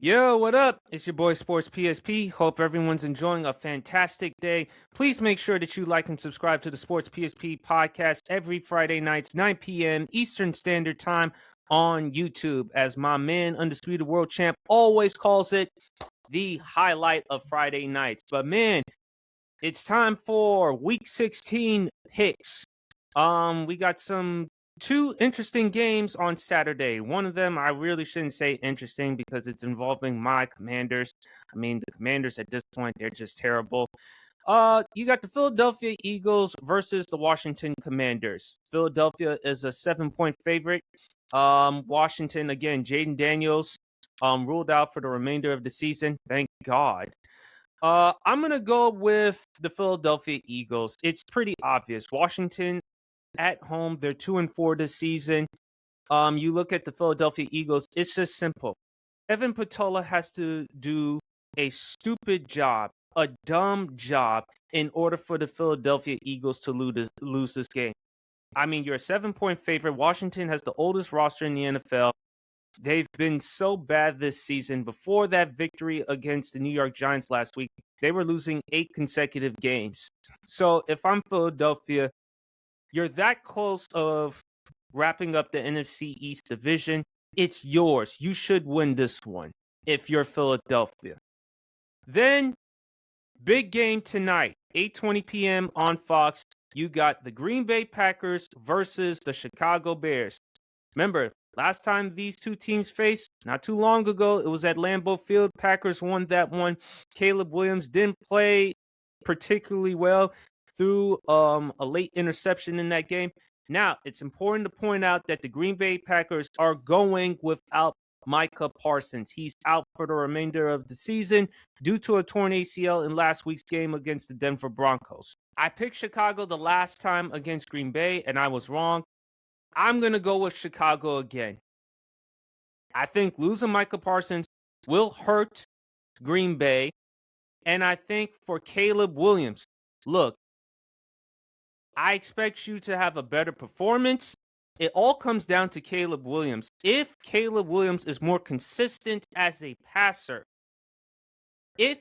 Yo, what up? It's your boy Sports PSP. Hope everyone's enjoying a fantastic day. Please make sure that you like and subscribe to the Sports PSP podcast every Friday nights, 9 p.m. Eastern Standard Time on YouTube. As my man, Undisputed World Champ, always calls it the highlight of Friday nights. But man, it's time for Week 16 picks. We got two interesting games on Saturday. One of them I really shouldn't say interesting because it's involving my Commanders. I mean, the Commanders at this point, they're just terrible. You got the Philadelphia Eagles versus the Washington Commanders. Philadelphia is a 7-point favorite. Washington, again, Jaden Daniels ruled out for the remainder of the season. Thank God. I'm going to go with the Philadelphia Eagles. It's pretty obvious. Washington at home, they're 2-4 this season. You look at the Philadelphia Eagles, it's just simple. Evan Patola has to do a stupid job, a dumb job, in order for the Philadelphia Eagles to lose this game. I mean, you're a 7-point favorite. Washington has the oldest roster in the NFL. They've been so bad this season. Before that victory against the New York Giants last week, they were losing 8 consecutive games. So if I'm Philadelphia, you're that close of wrapping up the NFC East division. It's yours. You should win this one if you're Philadelphia. Then, big game tonight, 8:20 p.m. on Fox. You got the Green Bay Packers versus the Chicago Bears. Remember, last time these two teams faced, not too long ago, it was at Lambeau Field. Packers won that one. Caleb Williams didn't play particularly well, threw a late interception in that game. Now, it's important to point out that the Green Bay Packers are going without Micah Parsons. He's out for the remainder of the season due to a torn ACL in last week's game against the Denver Broncos. I picked Chicago the last time against Green Bay, and I was wrong. I'm going to go with Chicago again. I think losing Micah Parsons will hurt Green Bay. And I think for Caleb Williams, look, I expect you to have a better performance. It all comes down to Caleb Williams. If Caleb Williams is more consistent as a passer, I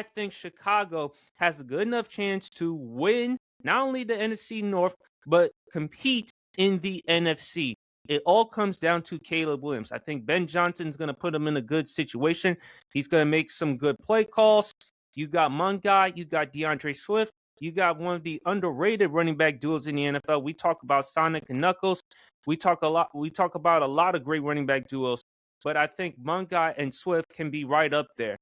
think Chicago has a good enough chance to win not only the NFC North, but compete in the NFC. It all comes down to Caleb Williams. I think Ben Johnson's going to put him in a good situation. He's going to make some good play calls. You got Mungai, you got DeAndre Swift, you got one of the underrated running back duos in the NFL. We talk about Sonic and Knuckles. We talk about a lot of great running back duos, but I think Mungai and Swift can be right up there.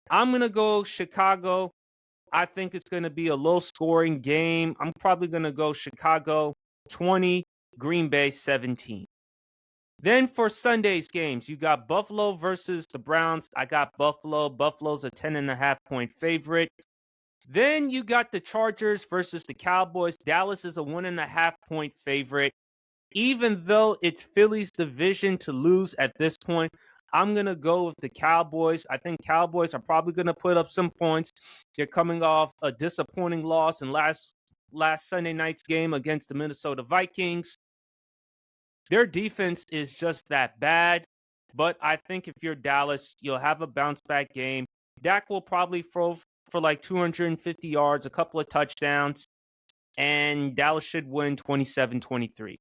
I'm going to go Chicago. I think it's going to be a low-scoring game. I'm probably going to go Chicago 20, Green Bay 17. Then for Sunday's games, you got Buffalo versus the Browns. I got Buffalo. Buffalo's a 10.5-point favorite. Then you got the Chargers versus the Cowboys. Dallas is a 1.5-point favorite. Even though it's Philly's division to lose at this point, I'm going to go with the Cowboys. I think Cowboys are probably going to put up some points. They're coming off a disappointing loss in last Sunday night's game against the Minnesota Vikings. Their defense is just that bad, but I think if you're Dallas, you'll have a bounce-back game. Dak will probably throw for like 250 yards, a couple of touchdowns, and Dallas should win 27-23.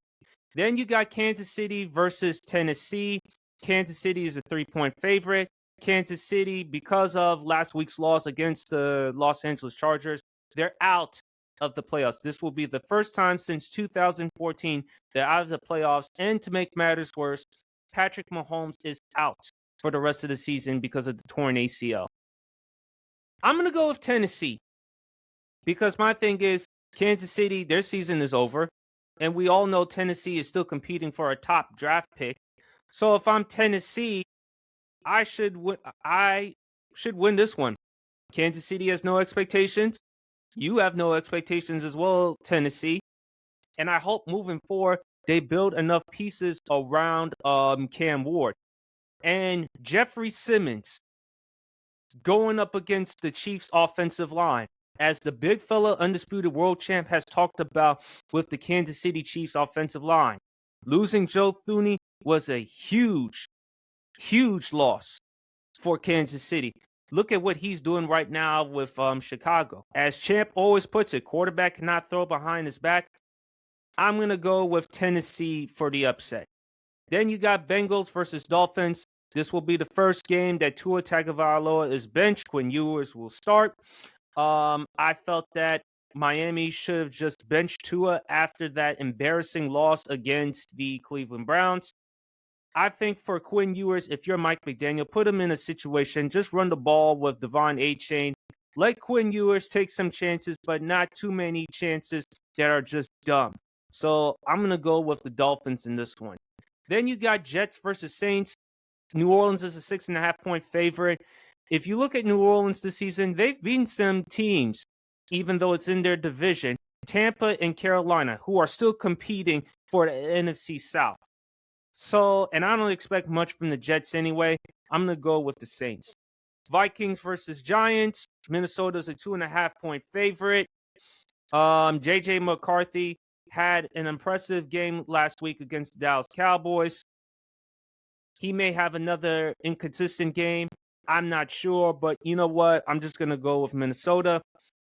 Then you got Kansas City versus Tennessee. Kansas City is a 3-point favorite. Kansas City, because of last week's loss against the Los Angeles Chargers, they're out of the playoffs. This will be the first time since 2014 they're out of the playoffs. And to make matters worse, Patrick Mahomes is out for the rest of the season because of the torn ACL. I'm going to go with Tennessee because my thing is Kansas City, their season is over. And we all know Tennessee is still competing for a top draft pick. So if I'm Tennessee, I should win this one. Kansas City has no expectations. You have no expectations as well, Tennessee. And I hope moving forward, they build enough pieces around Cam Ward. And Jeffrey Simmons going up against the Chiefs' offensive line. As the big fella Undisputed World Champ has talked about with the Kansas City Chiefs offensive line. Losing Joe Thuney was a huge, huge loss for Kansas City. Look at what he's doing right now with Chicago. As Champ always puts it, quarterback cannot throw behind his back. I'm going to go with Tennessee for the upset. Then you got Bengals versus Dolphins. This will be the first game that Tua Tagovailoa is benched. Quinn Ewers will start. I felt that Miami should have just benched Tua after that embarrassing loss against the Cleveland Browns. I think for Quinn Ewers, if you're Mike McDaniel, put him in a situation, just run the ball with Devon Achane. Let Quinn Ewers take some chances, but not too many chances that are just dumb. So I'm going to go with the Dolphins in this one. Then you got Jets versus Saints. New Orleans is a 6.5-point favorite. If you look at New Orleans this season, they've beaten some teams, even though it's in their division, Tampa and Carolina, who are still competing for the NFC South. So, and I don't expect much from the Jets anyway. I'm going to go with the Saints. Vikings versus Giants. Minnesota's a 2.5-point favorite. J.J. McCarthy had an impressive game last week against the Dallas Cowboys. He may have another inconsistent game. I'm not sure, but you know what? I'm just going to go with Minnesota.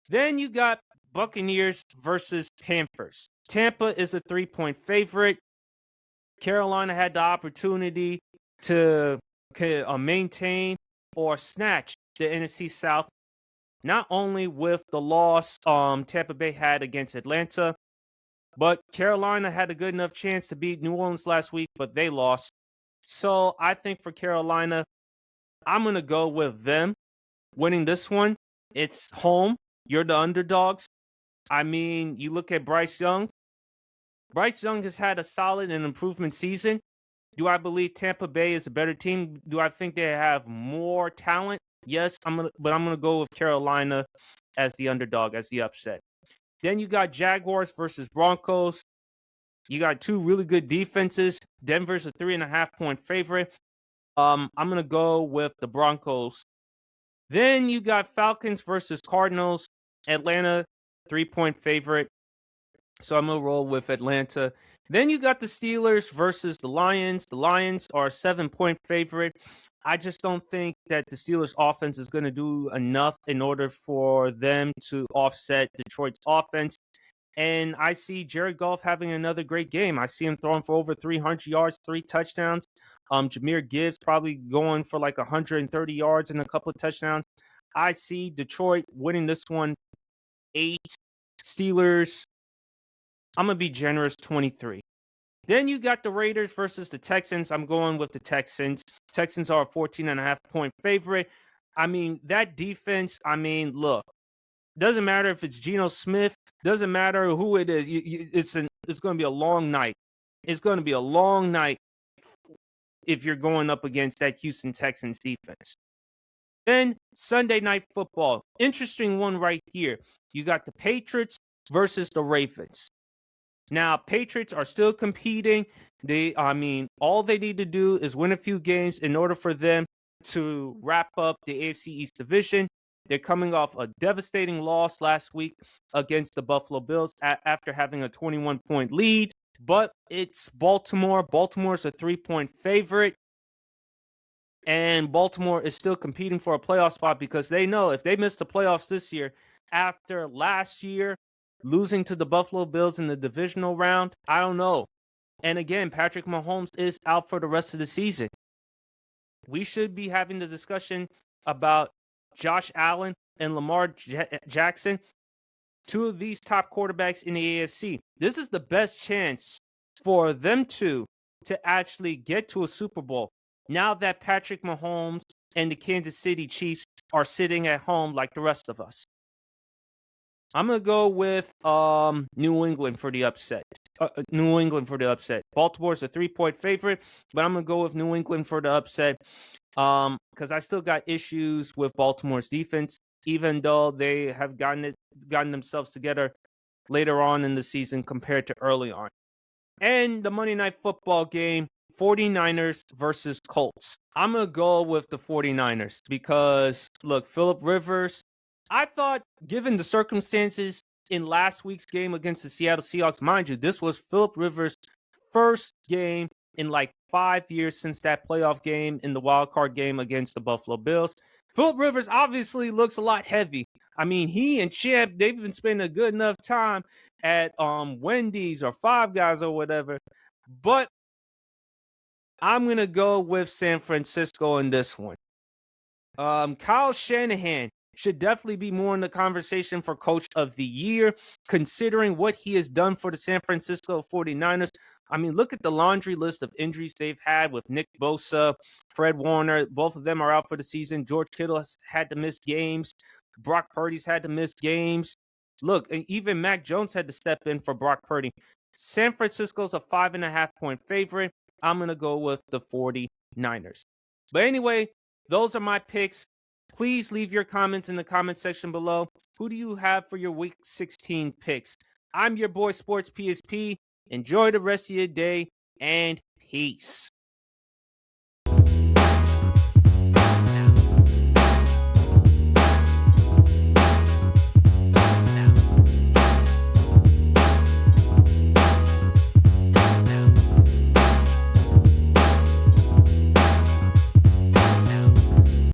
Then you got Buccaneers versus Panthers. Tampa is a 3-point favorite. Carolina had the opportunity to maintain or snatch the NFC South, not only with the loss Tampa Bay had against Atlanta, but Carolina had a good enough chance to beat New Orleans last week, but they lost. So I think for Carolina, I'm going to go with them winning this one. It's home. You're the underdogs. I mean, you look at Bryce Young. Bryce Young has had a solid and improvement season. Do I believe Tampa Bay is a better team? Do I think they have more talent? Yes, but I'm gonna go with Carolina as the underdog, as the upset. Then you got Jaguars versus Broncos. You got two really good defenses. Denver's a 3.5-point favorite. I'm gonna go with the Broncos. Then you got Falcons versus Cardinals. Atlanta, 3-point favorite. So I'm going to roll with Atlanta. Then you got the Steelers versus the Lions. The Lions are a 7-point favorite. I just don't think that the Steelers offense is going to do enough in order for them to offset Detroit's offense. And I see Jared Goff having another great game. I see him throwing for over 300 yards, 3 touchdowns. Jahmyr Gibbs probably going for like 130 yards and a couple of touchdowns. I see Detroit winning this one 8. Steelers, I'm going to be generous, 23. Then you got the Raiders versus the Texans. I'm going with the Texans. Texans are a 14.5-point favorite. I mean, that defense, look, doesn't matter if it's Geno Smith, doesn't matter who it is. It's going to be a long night. It's going to be a long night if you're going up against that Houston Texans defense. Then Sunday Night Football. Interesting one right here. You got the Patriots versus the Ravens. Now, Patriots are still competing. All they need to do is win a few games in order for them to wrap up the AFC East division. They're coming off a devastating loss last week against the Buffalo Bills after having a 21-point lead. But it's Baltimore. Baltimore's a 3-point favorite. And Baltimore is still competing for a playoff spot because they know if they miss the playoffs this year, after last year losing to the Buffalo Bills in the divisional round, I don't know. And again, Patrick Mahomes is out for the rest of the season. We should be having the discussion about Josh Allen and Lamar Jackson, two of these top quarterbacks in the AFC. This is the best chance for them to actually get to a Super Bowl now that Patrick Mahomes and the Kansas City Chiefs are sitting at home like the rest of us. I'm going to go with New England for the upset. Baltimore's a 3-point favorite, but I'm going to go with New England for the upset because I still got issues with Baltimore's defense, even though they have gotten themselves together later on in the season compared to early on. And the Monday Night Football game, 49ers versus Colts. I'm going to go with the 49ers because, look, Phillip Rivers, I thought, given the circumstances in last week's game against the Seattle Seahawks, mind you, this was Phillip Rivers' first game in like 5 years since that playoff game in the wild card game against the Buffalo Bills. Philip Rivers obviously looks a lot heavy. I mean, he and Champ, they've been spending a good enough time at Wendy's or Five Guys or whatever. But I'm gonna go with San Francisco in this one. Kyle Shanahan should definitely be more in the conversation for Coach of the Year, considering what he has done for the San Francisco 49ers. I mean, look at the laundry list of injuries they've had with Nick Bosa, Fred Warner. Both of them are out for the season. George Kittle has had to miss games. Brock Purdy's had to miss games. Look, and even Mac Jones had to step in for Brock Purdy. San Francisco's a 5.5-point favorite. I'm going to go with the 49ers. But anyway, those are my picks. Please leave your comments in the comment section below. Who do you have for your Week 16 picks? I'm your boy, Sports PSP. Enjoy the rest of your day, and peace.